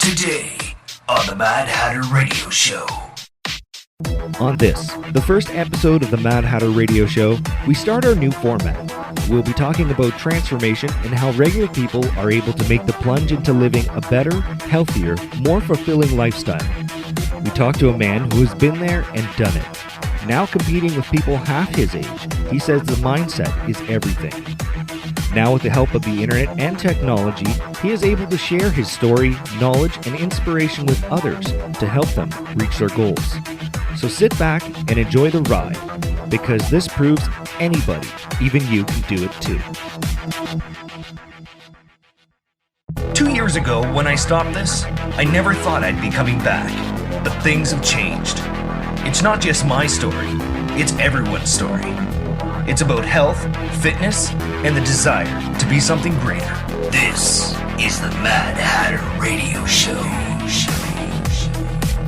Today on the Mad Hatter Radio Show. On this, the first episode of the Mad Hatter Radio Show, we start our new format. We'll be talking about transformation and how regular people are able to make the plunge into living a better, healthier, more fulfilling lifestyle. We talk to a man who has been there and done it. Now competing with people half his age, he says the mindset is everything. Now with the help of the internet and technology, he is able to share his story, knowledge, and inspiration with others to help them reach their goals. So sit back and enjoy the ride, because this proves anybody, even you, can do it too. 2 years ago, when I stopped this, I never thought I'd be coming back. But things have changed. It's not just my story, it's everyone's story. It's about health, fitness, and the desire to be something greater. This is the Mad Hatter Radio Show.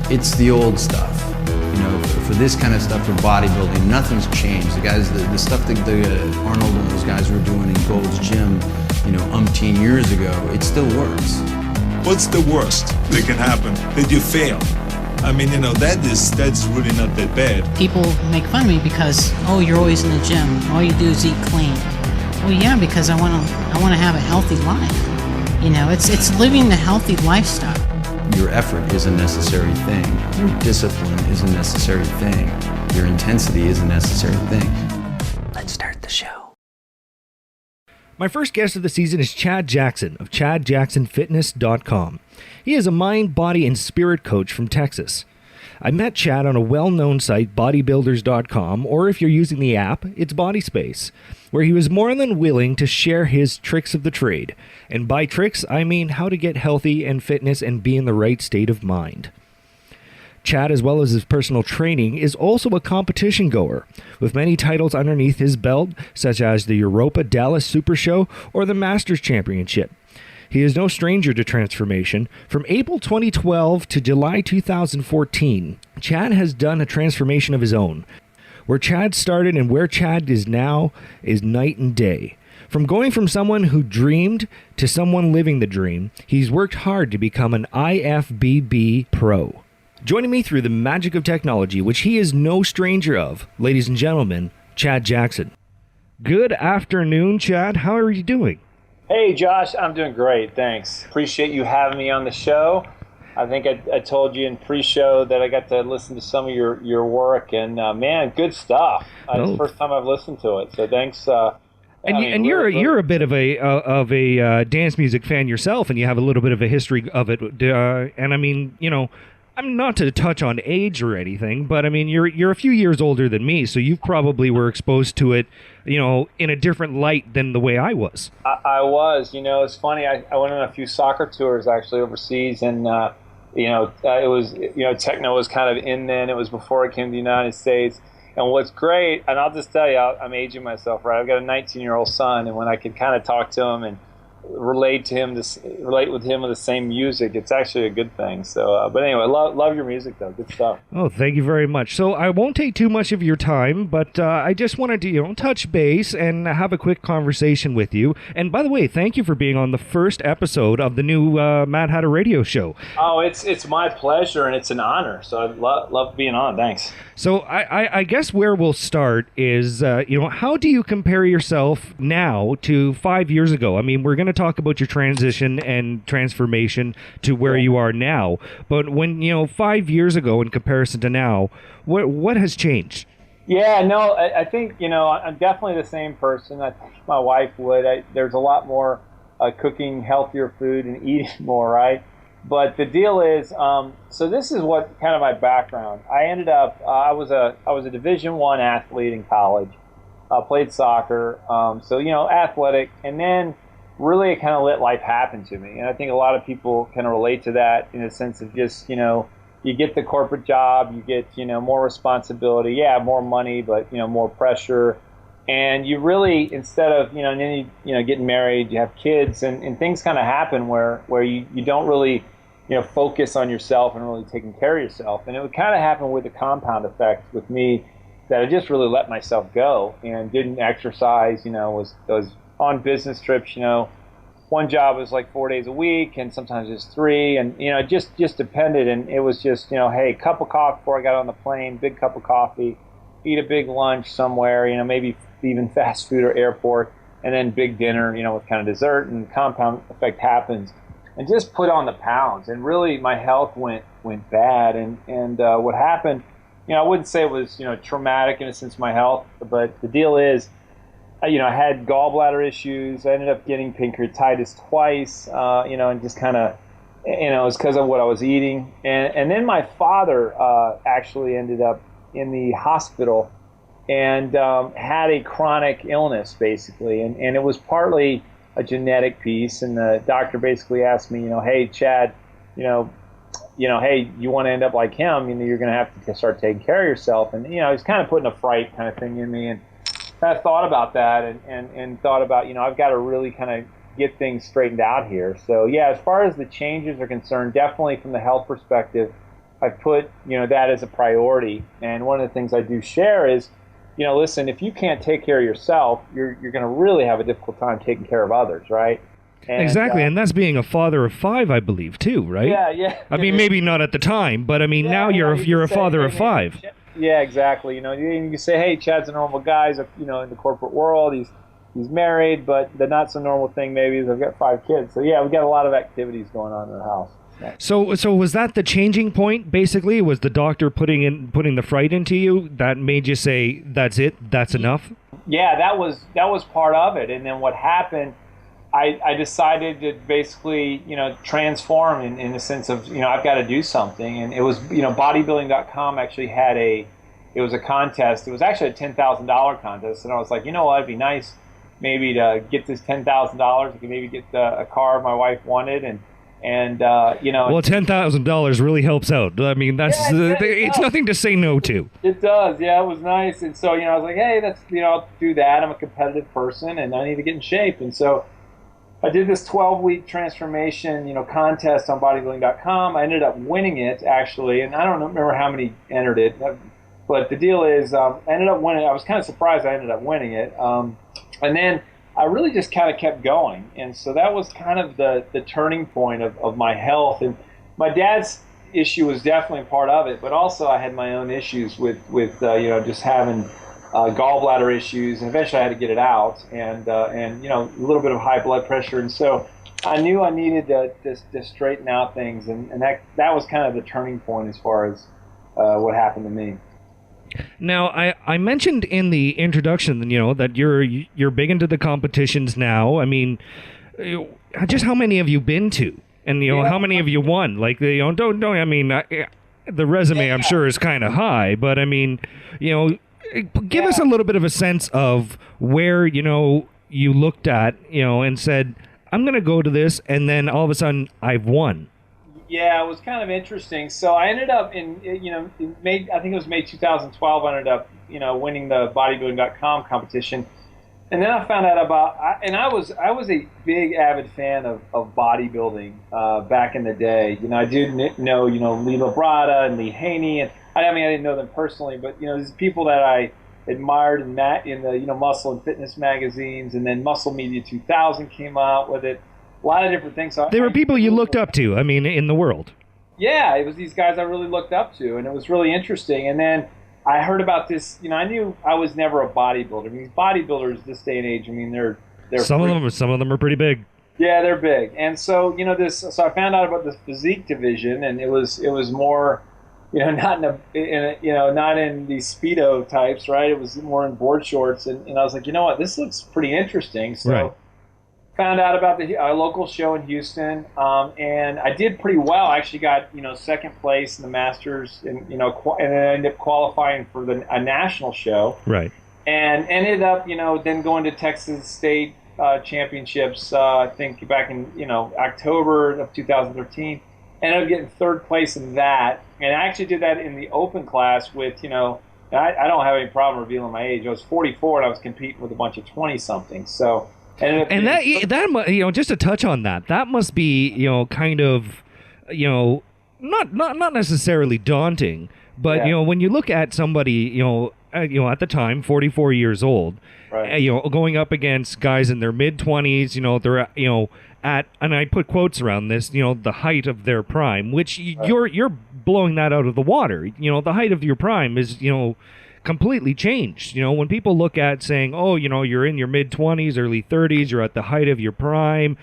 It's the old stuff. You know, for this kind of stuff, for bodybuilding, nothing's changed. The guys, the stuff that Arnold and those guys were doing in Gold's Gym, you know, umpteen years ago, it still works. What's the worst that can happen? That you fail. I mean, you know, that's really not that bad. People make fun of me because, oh, you're always in the gym. All you do is eat clean. Well, yeah, because I want to have a healthy life. You know, it's living the healthy lifestyle. Your effort is a necessary thing. Your discipline is a necessary thing. Your intensity is a necessary thing. Let's start the show. My first guest of the season is Chad Jackson of ChadJacksonFitness.com. He is a mind, body, and spirit coach from Texas. I met Chad on a well-known site, bodybuilders.com, or if you're using the app, it's BodySpace, where he was more than willing to share his tricks of the trade. And by tricks, I mean how to get healthy and fitness and be in the right state of mind. Chad, as well as his personal training, is also a competition goer, with many titles underneath his belt, such as the Europa Dallas Super Show or the Masters Championship. He is no stranger to transformation. From April 2012 to July 2014, Chad has done a transformation of his own. Where Chad started and where Chad is now is night and day. From going from someone who dreamed to someone living the dream, he's worked hard to become an IFBB pro. Joining me through the magic of technology, which he is no stranger of, ladies and gentlemen, Chad Jackson. Good afternoon, Chad. How are you doing? Hey, Josh, I'm doing great, thanks. Appreciate you having me on the show. I think I told you in pre-show that I got to listen to some of your work, and man, good stuff. It's the first time I've listened to it, so thanks. And you're a bit of a dance music fan yourself, and you have a little bit of a history of it. And I mean, you know, I'm not to touch on age or anything, but I mean, you're a few years older than me, so you probably were exposed to it, you know, in a different light than the way I was. I was, you know, it's funny. I went on a few soccer tours actually overseas, and you know, it was, you know, techno was kind of in then. It was before I came to the United States. And what's great, and I'll just tell you, I'm aging myself, right? I've got a 19-year-old son, and when I can kind of talk to him and relate with him with the same music, it's actually a good thing. So but anyway, love your music though. Good stuff. Oh, thank you very much. So I won't take too much of your time, but I just wanted to, you know, touch base and have a quick conversation with you. And by the way, thank you for being on the first episode of the new Mad Hatter Radio Show. Oh, it's my pleasure, and it's an honor. So I love being on. Thanks. So I guess where we'll start is, you know, how do you compare yourself now to 5 years ago? I mean, we're going to talk about your transition and transformation to where you are now. But when, you know, 5 years ago in comparison to now, what has changed? Yeah, no, I think, you know, I'm definitely the same person. I think my wife would. There's a lot more cooking healthier food and eating more, right? But the deal is, so this is what kind of my background. I ended up, I was a Division I athlete in college. Played soccer, so, you know, athletic, and then really it kind of let life happen to me. And I think a lot of people can relate to that in a sense of just, you know, you get the corporate job, you get, you know, more responsibility, more money, but, you know, more pressure. And you really, instead of, you know, and then you know, getting married, you have kids, and things kind of happen where you don't really, you know, focus on yourself and really taking care of yourself. And it would kind of happen with the compound effect with me, that I just really let myself go and didn't exercise, you know, was on business trips, you know, one job was like 4 days a week, and sometimes it was 3, and it just depended. And it was just hey, cup of coffee before I got on the plane, big cup of coffee, eat a big lunch somewhere, maybe even fast food or airport, and then big dinner, with kind of dessert, and compound effect happens, and just put on the pounds. And really, my health went bad, and what happened, I wouldn't say it was traumatic in a sense, my health, but the deal is, I had gallbladder issues. I ended up getting pancreatitis twice, and just kind of, it was because of what I was eating. And then my father actually ended up in the hospital and had a chronic illness, basically. And it was partly a genetic piece. And the doctor basically asked me, hey, Chad, hey, you want to end up like him, you're going to have to start taking care of yourself. And, he's kind of putting a fright kind of thing in me. And I thought about that and thought about, I've got to really kind of get things straightened out here. So, yeah, as far as the changes are concerned, definitely from the health perspective, I've put, that as a priority. And one of the things I do share is, listen, if you can't take care of yourself, you're going to really have a difficult time taking care of others, right? And, exactly, and that's being a father of 5, I believe, too, right? Yeah. I mean, maybe not at the time, but I mean, now you're a father of 5. Yeah, exactly. You can say, hey, Chad's a normal guy. He's, in the corporate world. He's married, but the not so normal thing maybe is I've got 5 kids. So yeah, we've got a lot of activities going on in the house. Yeah. So was that the changing point? Basically, was the doctor putting the fright into you that made you say, that's it, that's enough? Yeah, that was part of it. And then what happened, I decided to basically, transform in the sense of, I've got to do something. And it was, bodybuilding.com actually had it was a contest. It was actually a $10,000 contest. And I was like, it'd be nice maybe to get this $10,000. I could maybe get a car my wife wanted. And well, $10,000 really helps out. I mean, it's nothing to say no to. It does. Yeah, it was nice. And so, I was like, hey, I'll do that. I'm a competitive person and I need to get in shape. And so I did this 12-week transformation, contest on bodybuilding.com. I ended up winning it, actually, and I don't remember how many entered it. But the deal is, I ended up winning. I was kind of surprised I ended up winning it. And then I really just kind of kept going. And so that was kind of the turning point of my health. And my dad's issue was definitely part of it, but also I had my own issues with just having gallbladder issues, and eventually I had to get it out, and a little bit of high blood pressure, and so I knew I needed to straighten out things, and that was kind of the turning point as far as what happened to me. Now, I mentioned in the introduction, that you're big into the competitions now. I mean, just how many have you been to, and how many have you won? Like, don't I mean, the resume I'm sure is kind of high, but I mean, give us a little bit of a sense of where, you looked at, and said, I'm going to go to this, and then all of a sudden I've won. Yeah, it was kind of interesting. So I ended up in May, I think it was May 2012, I ended up, winning the bodybuilding.com competition. And then I found out I was a big avid fan of bodybuilding back in the day. I did know, Lee Labrada and Lee Haney, and I didn't know them personally, but these people that I admired in the Muscle and Fitness magazines, and then Muscle Media 2000 came out with it. A lot of different things. So they were people you looked up to, in the world. Yeah, it was these guys I really looked up to, and it was really interesting. And then I heard about this, I knew I was never a bodybuilder. I mean, these bodybuilders this day and age, they're some of them are pretty big. Yeah, they're big. And so, so I found out about the physique division, and it was more, not in these Speedo types, right? It was more in board shorts, and I was like, what, this looks pretty interesting. So right. Found out about the local show in Houston, and I did pretty well. I actually got, second place in the Masters, and then I ended up qualifying for a national show. Right. And ended up, then going to Texas State Championships, I think back in, October of 2013. Ended up getting third place in that, and I actually did that in the open class with, I don't have any problem revealing my age. I was 44, and I was competing with a bunch of 20-somethings, so... And that just to touch on that must be kind of not necessarily daunting, but when you look at somebody at the time 44 years old, right. Going up against guys in their mid 20s, they're at, and I put quotes around this, the height of their prime, which you're blowing that out of the water. The height of your prime is, completely changed. When people look at saying, oh, you're in your mid-20s, early 30s, you're at the height of your prime,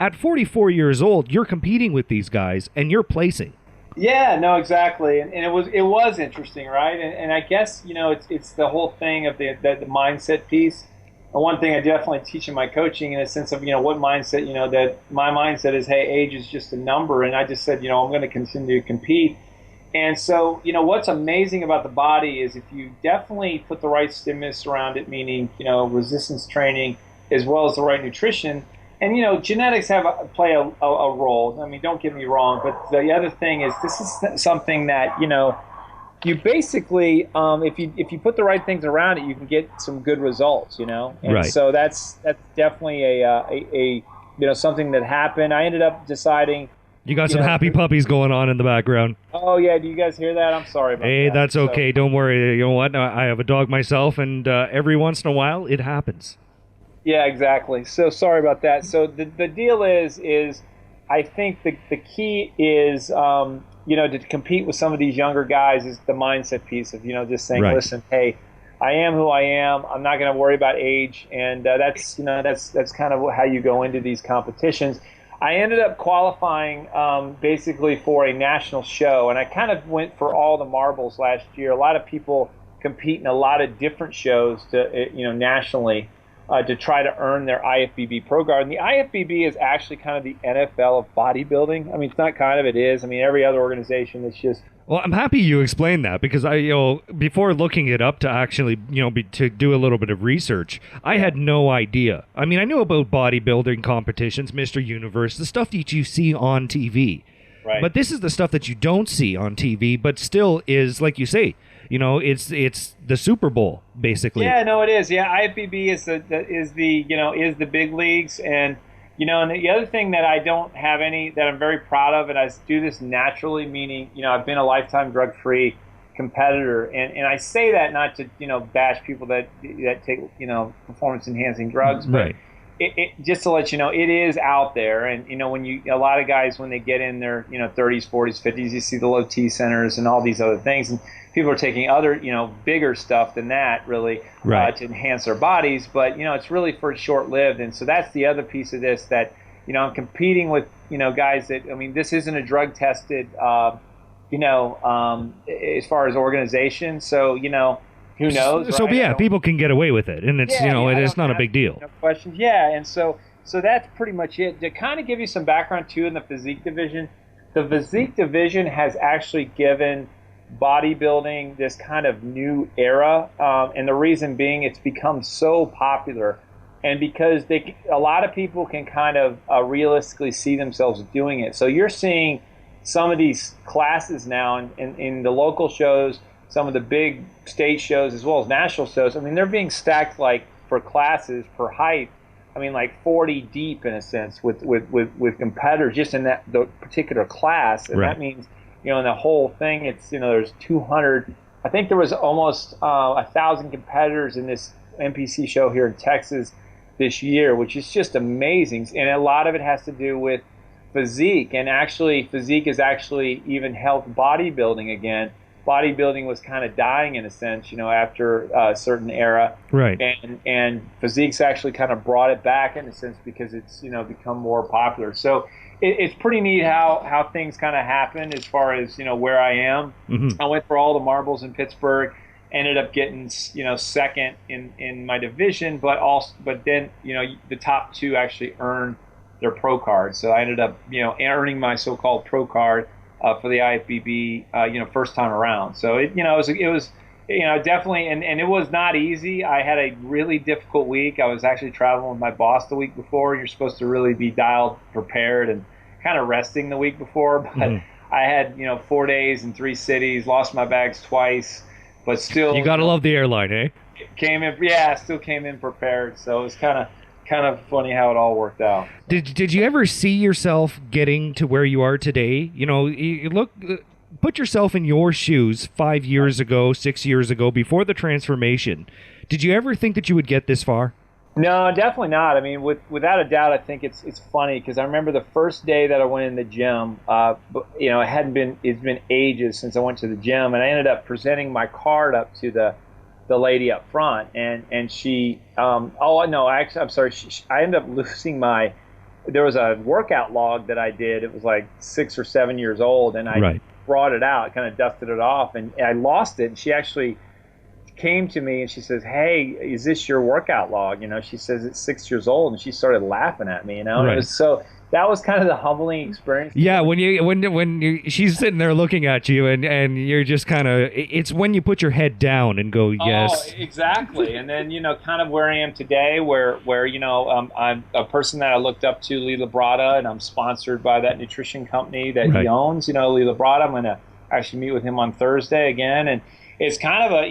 at 44 years old, you're competing with these guys and you're placing. Yeah, no, exactly, and it was interesting, right? And I guess it's the whole thing of the mindset piece. And one thing I definitely teach in my coaching, in a sense of what mindset, that my mindset is, hey, age is just a number, and I just said, I'm going to continue to compete. And so, what's amazing about the body is if you definitely put the right stimulus around it, meaning resistance training as well as the right nutrition. And genetics play a role. I mean, don't get me wrong, but the other thing is this is something that you basically if you put the right things around it, you can get some good results. And right. So that's definitely a something that happened. I ended up deciding. You got some happy puppies going on in the background. Oh yeah, do you guys hear that? I'm sorry about that. Hey, that's okay. Don't worry. You know what? I have a dog myself, and every once in a while, it happens. Yeah, exactly. So sorry about that. So the deal is I think the key is to compete with some of these younger guys is the mindset piece of just saying, right. Listen, hey, I am who I am. I'm not going to worry about age, and that's kind of how you go into these competitions. I ended up qualifying basically for a national show, and I kind of went for all the marbles last year. A lot of people compete in a lot of different shows to nationally. To try to earn their IFBB Pro Guard. And the IFBB is actually kind of the NFL of bodybuilding. I mean, it's not kind of, it is. I mean, every other organization is just... Well, I'm happy you explained that because before looking it up to actually, to do a little bit of research, I had no idea. I mean, I knew about bodybuilding competitions, Mr. Universe, the stuff that you see on TV. Right. But this is the stuff that you don't see on TV, but still is, like you say, it's the Super Bowl basically. Yeah, no, it is. Yeah, IFBB is the big leagues, and and the other thing that I don't have that I'm very proud of, and I do this naturally, meaning I've been a lifetime drug-free competitor, and I say that not to bash people that take performance-enhancing drugs, but right. It just to let you know, it is out there, and when a lot of guys when they get in their 30s, 40s, 50s, you see the low T centers and all these other things, and people are taking other bigger stuff than that really right. To enhance their bodies, but it's really for short-lived, and so that's the other piece of this that I'm competing with guys that this isn't a drug tested as far as organization, so who knows? So right? yeah, people can get away with it, and it's it's not a big deal. No questions. Yeah, and so that's pretty much it. To kind of give you some background too in the physique division, the physique division has actually given bodybuilding this kind of new era, and the reason being it's become so popular, and because a lot of people can kind of realistically see themselves doing it. So you're seeing some of these classes now in the local shows, some of the big state shows as well as national shows. I mean, they're being stacked like for classes per height. I mean, like 40 deep in a sense with competitors just in the particular class, and right. That means in the whole thing it's there's 200. I think there was almost 1,000 competitors in this NPC show here in Texas this year, which is just amazing, and a lot of it has to do with physique, and actually physique has actually even helped bodybuilding again. Bodybuilding was kind of dying in a sense, after a certain era. Right. And physique's actually kind of brought it back in a sense because it's, become more popular. So it's pretty neat how things kind of happen as far as, where I am. Mm-hmm. I went for all the marbles in Pittsburgh, ended up getting, second in my division, but then, the top two actually earned their pro card. So I ended up, earning my so-called pro card for the IFBB, first time around. So it was definitely, and it was not easy. I had a really difficult week. I was actually traveling with my boss the week before. You're supposed to really be dialed, prepared, and kind of resting the week before. But I had, 4 days in 3 cities, lost my bags twice, but still. You gotta love the airline, eh? Still came in prepared. So it was kind of funny how it all worked out. Did you ever see yourself getting to where you are today? You look, put yourself in your shoes 5 years ago, 6 years ago, before the transformation. Did you ever think that you would get this far? No, definitely not. I mean, without a doubt, I think it's funny because I remember the first day that I went in the gym. It's been ages since I went to the gym, and I ended up presenting my card up to the lady up front, and she, oh no, actually, I'm sorry, I ended up losing my. There was a workout log that I did. It was like 6 or 7 years old, and I brought it out, kind of dusted it off, and I lost it. And she actually came to me and she says, "Hey, is this your workout log?" She says it's 6 years old, and she started laughing at me. And it was that was kind of the humbling experience. Yeah, she's sitting there looking at you, and you're just kind of, it's when you put your head down and go, yes. Oh, exactly. And then kind of where I am today, where I'm a person that I looked up to, Lee Labrada, and I'm sponsored by that nutrition company that he owns. Lee Labrada. I'm going to actually meet with him on Thursday again, and it's kind of a,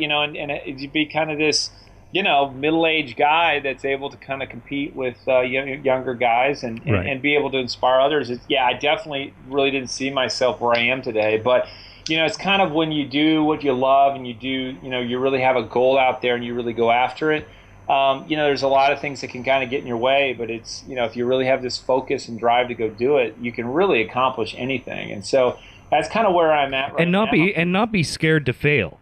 it'd be kind of this, middle-aged guy that's able to kind of compete with younger guys and be able to inspire others. I definitely really didn't see myself where I am today. But, it's kind of when you do what you love and you do, you really have a goal out there and you really go after it. There's a lot of things that can kind of get in your way, but it's, if you really have this focus and drive to go do it, you can really accomplish anything. And so that's kind of where I'm at right now. And not be scared to fail.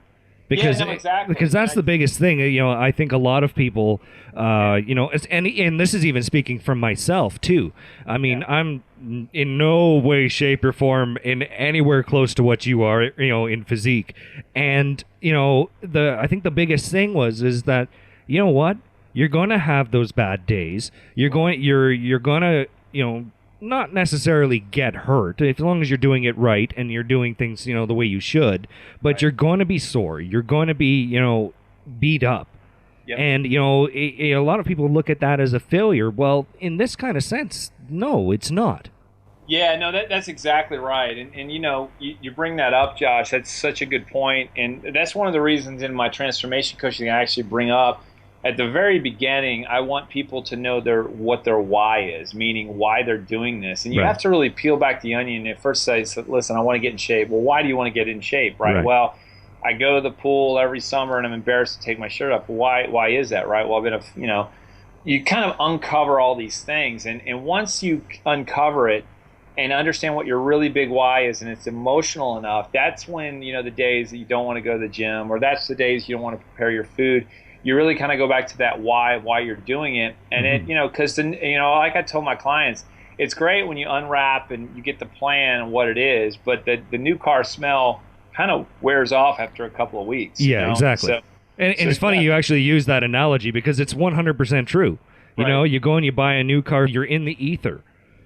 Exactly. Because that's the biggest thing. I think a lot of people, and this is even speaking from myself too. I mean, I'm in no way, shape, or form in anywhere close to what you are, in physique. And I think the biggest thing is that, you know what, you're going to have those bad days. You're going to not necessarily get hurt as long as you're doing it right and you're doing things, the way you should, but you're going to be sore. You're going to be, beat up. Yep. And, a lot of people look at that as a failure. Well, in this kind of sense, no, it's not. Yeah, no, that's exactly right. And you bring that up, Josh. That's such a good point. And that's one of the reasons in my transformation coaching I actually bring up at the very beginning, I want people to know what their why is, meaning why they're doing this. And you have to really peel back the onion and first say, listen, I want to get in shape. Well, why do you want to get in shape, right? Well, I go to the pool every summer and I'm embarrassed to take my shirt off. Well, why is that, right? Well, you kind of uncover all these things. And once you uncover it and understand what your really big why is and it's emotional enough, that's when, the days that you don't want to go to the gym, or that's the days you don't want to prepare your food, you really kind of go back to that why you're doing it. And it, because like I told my clients, it's great when you unwrap and you get the plan and what it is, but the new car smell kind of wears off after a couple of weeks. Yeah, exactly. So it's funny you actually use that analogy because it's 100% true. You go and you buy a new car, you're in the ether.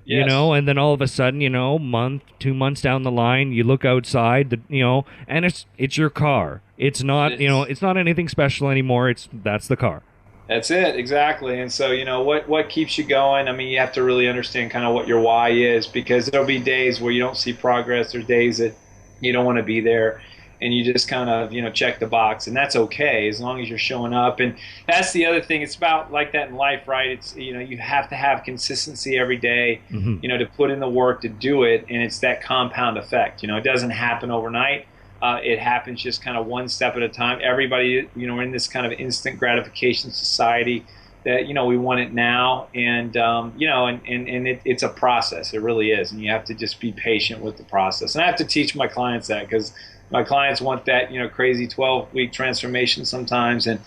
Yes. And then all of a sudden, month, 2 months down the line, you look outside, and it's your car. It's not, it's not anything special anymore. That's the car. That's it, exactly. And so, what keeps you going? I mean, you have to really understand kind of what your why is, because there'll be days where you don't see progress. There's days that you don't want to be there. And you just kind of, check the box, and that's okay as long as you're showing up. And that's the other thing. It's about like that in life, right? It's, you have to have consistency every day, to put in the work to do it. And it's that compound effect. It doesn't happen overnight. It happens just kind of one step at a time. Everybody, we're in this kind of instant gratification society that, we want it now. And, it's a process. It really is. And you have to just be patient with the process. And I have to teach my clients that, because my clients want that, crazy 12-week transformation sometimes. And,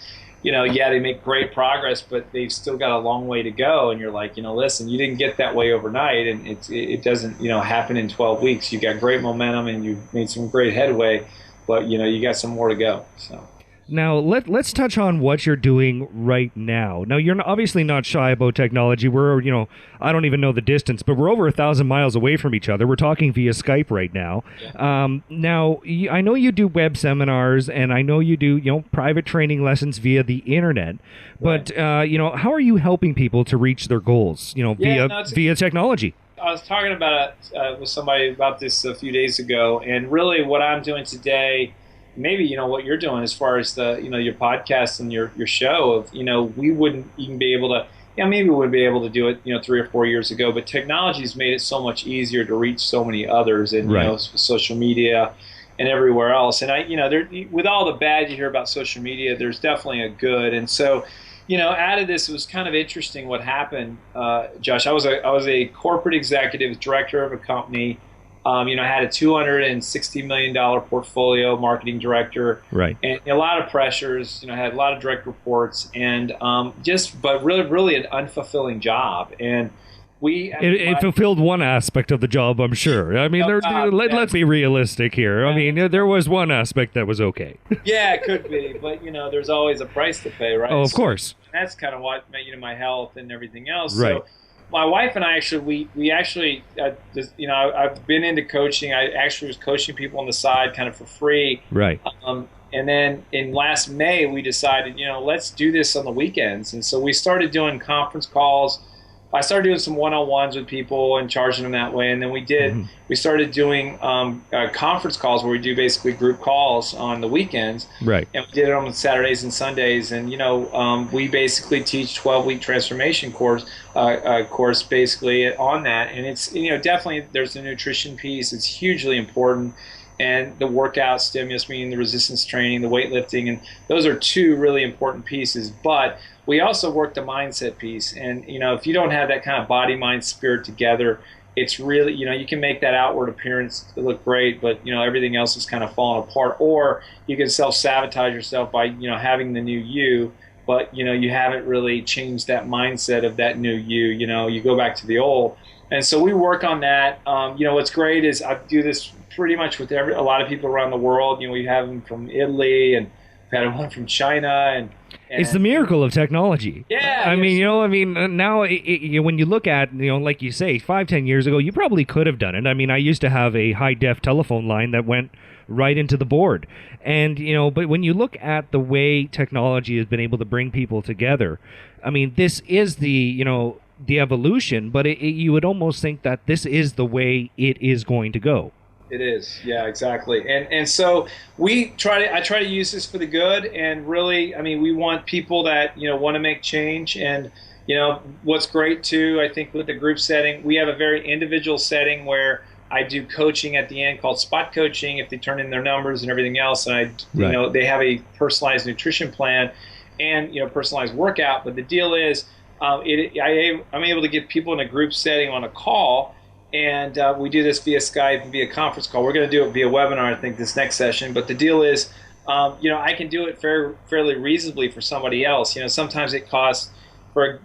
they make great progress, but they've still got a long way to go. And you're like, listen, you didn't get that way overnight. And it doesn't, happen in 12 weeks. You got great momentum and you've made some great headway, but, you got some more to go. So. Now, let's touch on what you're doing right now. Now, you're obviously not shy about technology. We're, I don't even know the distance, but we're over 1,000 miles away from each other. We're talking via Skype right now. Yeah. Now, I know you do web seminars, and I know you do, private training lessons via the internet. But, how are you helping people to reach their goals, via technology? I was talking about it with somebody about this a few days ago, and really what I'm doing today, maybe what you're doing as far as the your podcast and your show of we wouldn't even be able to maybe we wouldn't be able to do it 3 or 4 years ago, but technology's made it so much easier to reach so many others, and social media and everywhere else. And I there, with all the bad you hear about social media, there's definitely a good. And so out of this, it was kind of interesting what happened, Josh. I was a corporate executive, director of a company. I had a $260 million portfolio, marketing director, Right. and a lot of pressures. I had a lot of direct reports, and but really an unfulfilling job. And it fulfilled one aspect of the job, I'm sure. I mean, let's be realistic here. I mean, there was one aspect that was okay. Yeah, it could be, but there's always a price to pay, right? Oh, of course. That's kind of what my health and everything else. Right. So my wife and I actually we actually I've been into coaching. I actually was coaching people on the side, kind of for free. Right. And then in last May, we decided, let's do this on the weekends, and so we started doing conference calls. I started doing some one-on-ones with people and charging them that way, and then we started doing conference calls where we do basically group calls on the weekends. Right. And we did it on Saturdays and Sundays, and we basically teach 12-week transformation course basically on that, and it's definitely there's the nutrition piece. It's hugely important. And the workout stimulus, meaning the resistance training, the weightlifting, and those are two really important pieces. But we also work the mindset piece. And, if you don't have that kind of body, mind, spirit together, it's really, you can make that outward appearance look great, but, everything else is kind of falling apart. Or you can self-sabotage yourself by, having the new you, but, you haven't really changed that mindset of that new you. You go back to the old. And so we work on that. What's great is I do this pretty much with a lot of people around the world. We have them from Italy, and we've had one from China, and it's the miracle of technology. Yeah. I mean, now when you look at, like you say, 5-10 years ago, you probably could have done it. I mean, I used to have a high-def telephone line that went right into the board. And, but when you look at the way technology has been able to bring people together, I mean, this is the evolution, but you would almost think that this is the way it is going to go. It is, yeah, exactly. And so I try to use this for the good, and really, I mean, we want people that want to make change. And what's great too, I think with the group setting, we have a very individual setting where I do coaching at the end called spot coaching if they turn in their numbers and everything else, and they have a personalized nutrition plan and personalized workout. But the deal is, I'm able to get people in a group setting on a call. And we do this via Skype and via conference call. We're going to do it via webinar, I think, this next session. But the deal is, I can do it fairly reasonably for somebody else. Sometimes it costs for,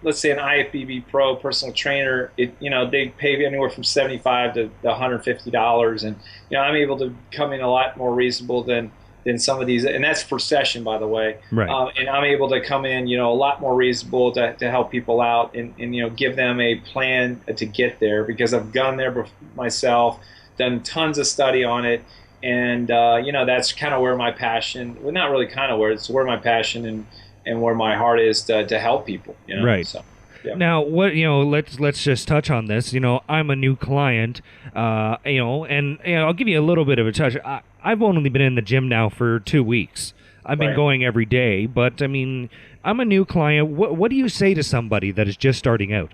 let's say an IFBB Pro personal trainer, they pay anywhere from $75 to $150. And, I'm able to come in a lot more reasonable than some of these, and that's per session, by the way. Right. And I'm able to come in, a lot more reasonable to help people out and give them a plan to get there, because I've gone there myself, done tons of study on it, and that's kind of where my passion. Well, not really kind of where it's where my passion and where my heart is to help people. Right. So. Yeah. Now, what let's just touch on this. I'm a new client, and I'll give you a little bit of a touch. I've only been in the gym now for 2 weeks. I've been going every day, but I mean, I'm a new client. What do you say to somebody that is just starting out?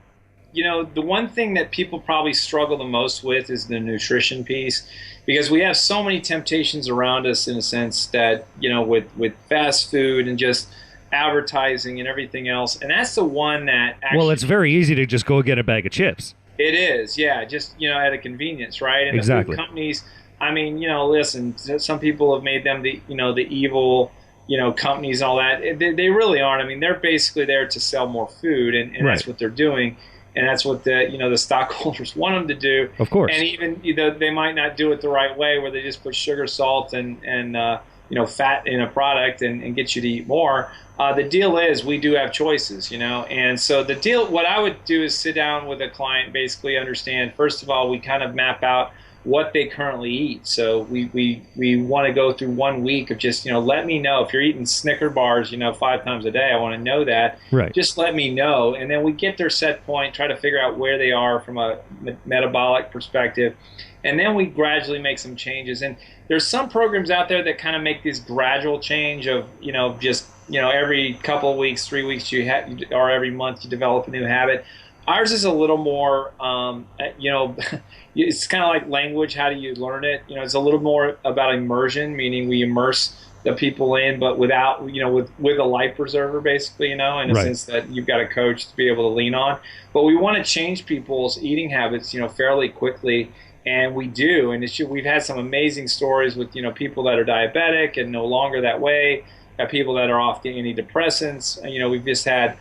The one thing that people probably struggle the most with is the nutrition piece, because we have so many temptations around us, in a sense that with fast food and just advertising and everything else, and that's the one that actually, well, it's very easy to just go get a bag of chips. It is, yeah, just at a convenience, right? And exactly. The food companies, I mean, listen, some people have made them the evil companies and all that. They really aren't. I mean, they're basically there to sell more food, and right. That's what they're doing, and that's what the stockholders want them to do. Of course. And even they might not do it the right way, where they just put sugar, salt, and fat in a product and get you to eat more. The deal is we do have choices, and so the deal, what I would do is sit down with a client, basically understand, first of all, we kind of map out what they currently eat. So we want to go through 1 week of just, let me know if you're eating Snicker bars, 5 times a day. I want to know that. Right. Just let me know. And then we get their set point, try to figure out where they are from a metabolic perspective. And then we gradually make some changes. And there's some programs out there that kind of make this gradual change of, just, every couple of weeks, 3 weeks, or every month you develop a new habit. Ours is a little more, it's kind of like language. How do you learn it? It's a little more about immersion, meaning we immerse the people in, but without, with a life preserver, basically, in a Right. sense that you've got a coach to be able to lean on. But we want to change people's eating habits, fairly quickly. And we do. And we've had some amazing stories with, people that are diabetic and no longer that way, people that are off the antidepressants. We've just had,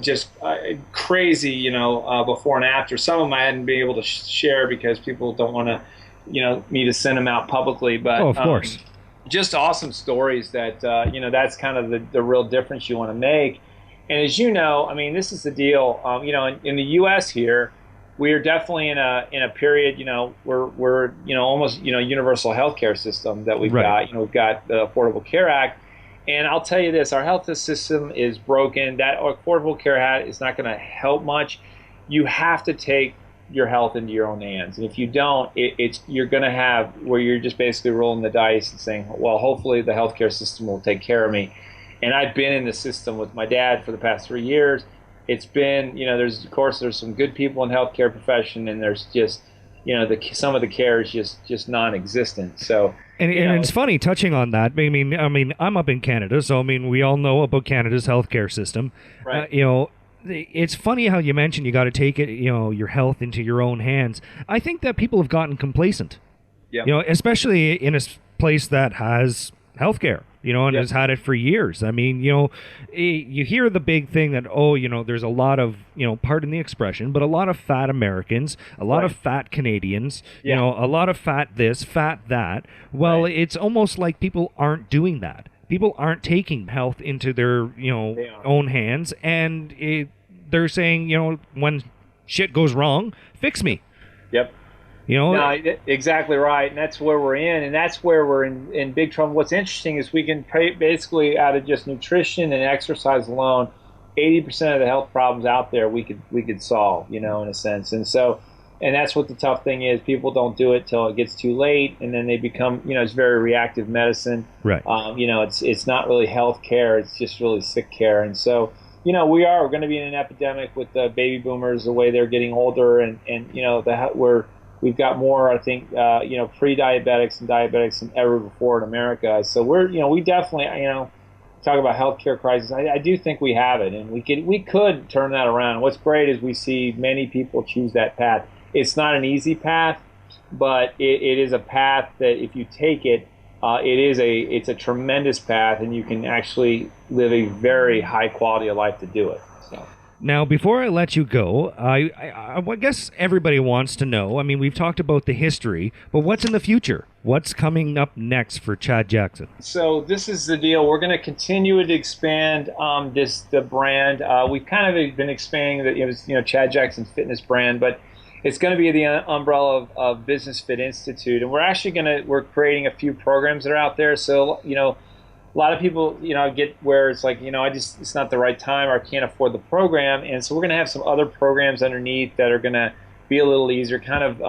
just crazy, before and after. Some of them I hadn't been able to share because people don't want to, me to send them out publicly. But of course. just awesome stories that, that's kind of the real difference you want to make. And as you know, I mean, this is the deal, in the U.S. here, we are definitely in a period, we're almost, universal healthcare system that we've Right. got. We've got the Affordable Care Act. And I'll tell you this, our health system is broken. That Affordable Care Act is not going to help much. You have to take your health into your own hands. And if you don't, you're going to have where you're just basically rolling the dice and saying, well, hopefully the healthcare system will take care of me. And I've been in the system with my dad for the past 3 years. It's been, there's some good people in the healthcare profession, and there's just, some of the care is just non-existent. So, And it's funny touching on that. I mean, I'm up in Canada, so we all know about Canada's healthcare system. Right. It's funny how you mentioned you got to take it, your health into your own hands. I think that people have gotten complacent. Yeah. Especially in a place that has healthcare, and Yep. has had it for years. You hear the big thing that, there's a lot of, pardon the expression, but a lot of fat Americans, a lot of fat Canadians, Yeah. a lot of fat this, fat that. Well, Right. it's almost like people aren't doing that. People aren't taking health into their, They are. own hands, and they're saying, when shit goes wrong, fix me. Yep. No, exactly right, and that's where we're in, and that's where we're in big trouble. What's interesting is we can basically, out of just nutrition and exercise alone, 80% of the health problems out there we could solve, in a sense. And so, and that's what the tough thing is. People don't do it till it gets too late, and then they become, it's very reactive medicine. Right. It's not really health care; it's just really sick care. And so, we're going to be in an epidemic with the baby boomers, the way they're getting older, and we've got more, I think, pre-diabetics and diabetics than ever before in America. So we definitely, talk about healthcare crisis. I do think we have it, and we could turn that around. What's great is we see many people choose that path. It's not an easy path, but it is a path that if you take it, it's a tremendous path, and you can actually live a very high quality of life to do it. So. Now, before I let you go, I guess everybody wants to know. We've talked about the history, but what's in the future? What's coming up next for Chad Jackson? So this is the deal. We're going to continue to expand the brand. We've kind of been expanding the Chad Jackson Fitness brand, but it's going to be the umbrella of Business Fit Institute, and we're creating a few programs that are out there. So a lot of people, get where it's like, it's not the right time, or I can't afford the program. And so we're going to have some other programs underneath that are going to be a little easier, kind of,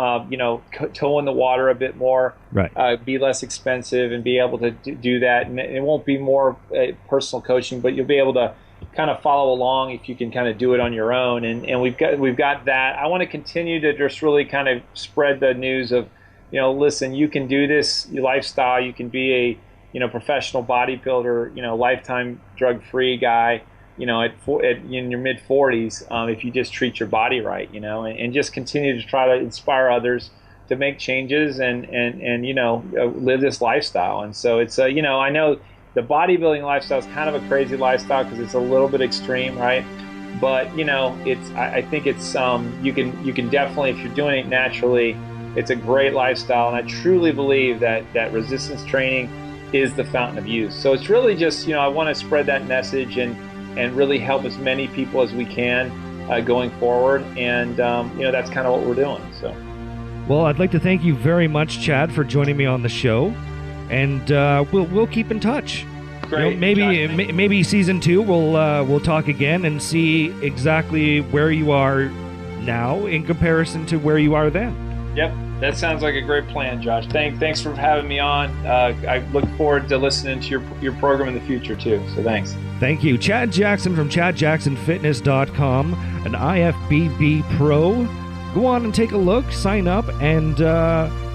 toe in the water a bit more, Right. Be less expensive, and be able to do that. And it won't be more personal coaching, but you'll be able to kind of follow along if you can kind of do it on your own. And we've got that. I want to continue to just really kind of spread the news of, listen, you can do this, your lifestyle, you can be a, professional bodybuilder, lifetime drug-free guy, in your mid-40s, if you just treat your body right, and just continue to try to inspire others to make changes and live this lifestyle. And so it's, I know the bodybuilding lifestyle is kind of a crazy lifestyle because it's a little bit extreme, right? But, I think it's, you can definitely, if you're doing it naturally, it's a great lifestyle. And I truly believe that resistance training is the fountain of youth. So it's really just, I want to spread that message and really help as many people as we can going forward. And, that's kind of what we're doing. So. Well, I'd like to thank you very much, Chad, for joining me on the show. And we'll keep in touch. Great. Maybe season 2 we'll talk again and see exactly where you are now in comparison to where you are then. Yep, that sounds like a great plan, Josh. Thanks for having me on. I look forward to listening to your program in the future too. So thanks. Thank you, Chad Jackson from ChadJacksonFitness.com, an IFBB pro. Go on and take a look, sign up, and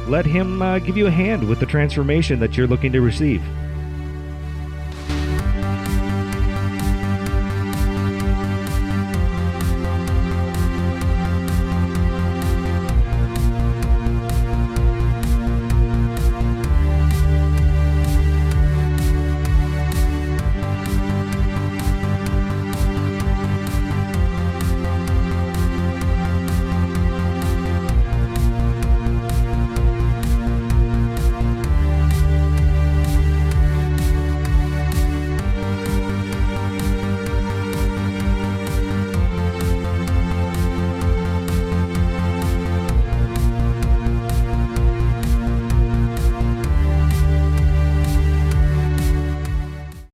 let him give you a hand with the transformation that you're looking to receive.